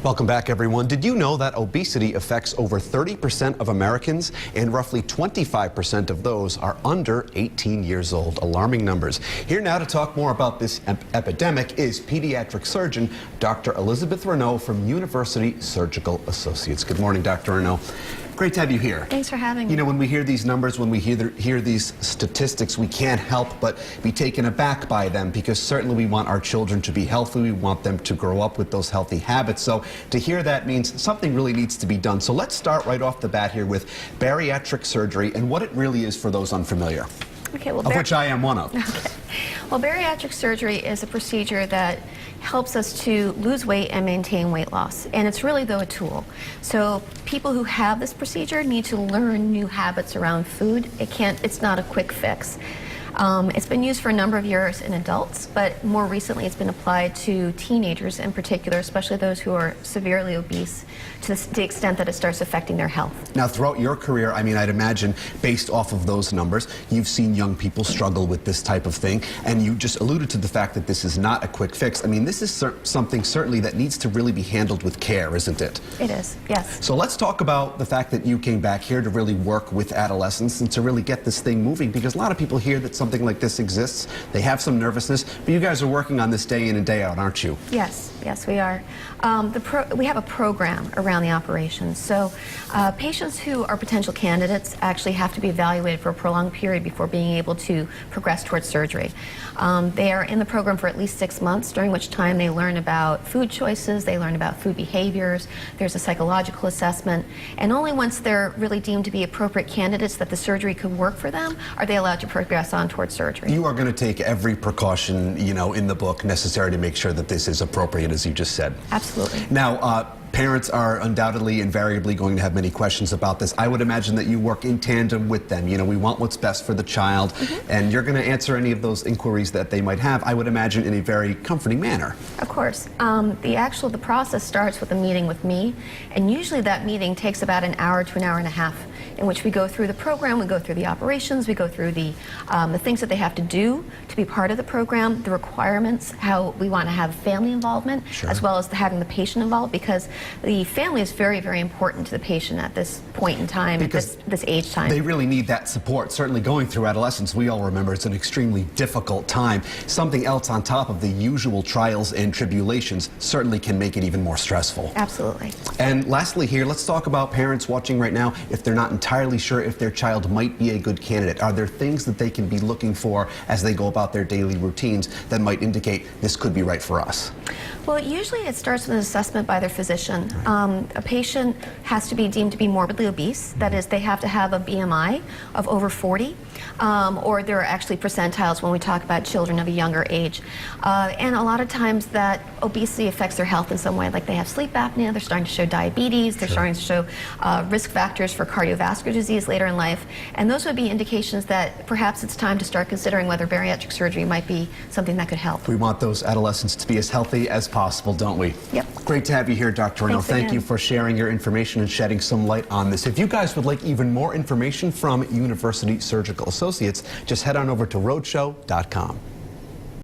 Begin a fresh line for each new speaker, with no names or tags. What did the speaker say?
Welcome back, everyone. Did you know that obesity affects over 30% of Americans, and roughly 25% of those are under 18 years old? Alarming numbers. Here now to talk more about this epidemic is pediatric surgeon Dr. Elizabeth Renaud from University Surgical Associates. Good morning, Dr. Renaud. Great to have you here.
Thanks for having me.
You know, when we hear these numbers, when we hear these statistics, we can't help but be taken aback by them, because certainly we want our children to be healthy. We want them to grow up with those healthy habits. So to hear that means something really needs to be done. So let's start right off the bat here with bariatric surgery and what it really is for those unfamiliar.
Okay, well,
of which I am one of.
Okay. Well, bariatric surgery is a procedure that helps us to lose weight and maintain weight loss. And it's really, though, a tool. So people who have this procedure need to learn new habits around food. It's not a quick fix. It's been used for a number of years in adults, but more recently it's been applied to teenagers in particular, especially those who are severely obese, to the extent that it starts affecting their health.
Now, throughout your career, I mean, I'd imagine, based off of those numbers, you've seen young people struggle with this type of thing, and you just alluded to the fact that this is not a quick fix. I mean, this is something certainly that needs to really be handled with care, isn't it?
It is, yes.
So let's talk about the fact that you came back here to really work with adolescents and to really get this thing moving, because a lot of people hear that something like this exists, they have some nervousness, but you guys are working on this day in and day out, aren't you?
Yes, yes, we are. We have a program around the operation. So patients who are potential candidates actually have to be evaluated for a prolonged period before being able to progress towards surgery. They are in the program for at least 6 months, during which time they learn about food choices, they learn about food behaviors, there's a psychological assessment, and only once they're really deemed to be appropriate candidates that the surgery could work for them are they allowed to progress on towards surgery.
You are going to take every precaution, you know, in the book necessary to make sure that this is appropriate, as you just said.
Absolutely.
Now, parents are undoubtedly, invariably going to have many questions about this. I would imagine that you work in tandem with them. You know, we want what's best for the child, and you're going to answer any of those inquiries that they might have, I would imagine, in a very comforting manner.
Of course. The process starts with a meeting with me, and usually that meeting takes about an hour to an hour and a half, in which we go through the program, we go through the operations, we go through the things that they have to do to be part of the program, the requirements, how we want to have family involvement, as well as having the patient involved, because the family is very, very important to the patient at this point in time, because at this age time.
They really need that support. Certainly going through adolescence, we all remember it's an extremely difficult time. Something else on top of the usual trials and tribulations certainly can make it even more stressful.
Absolutely.
And lastly here, let's talk about parents watching right now. If they're not entirely sure if their child might be a good candidate, are there things that they can be looking for as they go about their daily routines that might indicate this could be right for us?
Well, usually it starts with an assessment by their physician. A patient has to be deemed to be morbidly obese. That is, they have to have a BMI of over 40, or there are actually percentiles when we talk about children of a younger age. And a lot of times that obesity affects their health in some way, like they have sleep apnea, they're starting to show diabetes, they're starting to show risk factors for cardiovascular disease later in life. And those would be indications that perhaps it's time to start considering whether bariatric surgery might be something that could help.
We want those adolescents to be as healthy as possible, don't we?
Yep.
Great to have you here, Dr. Renaud. Thank you for sharing your information and shedding some light on this. If you guys would like even more information from University Surgical Associates, just head on over to roadshow.com.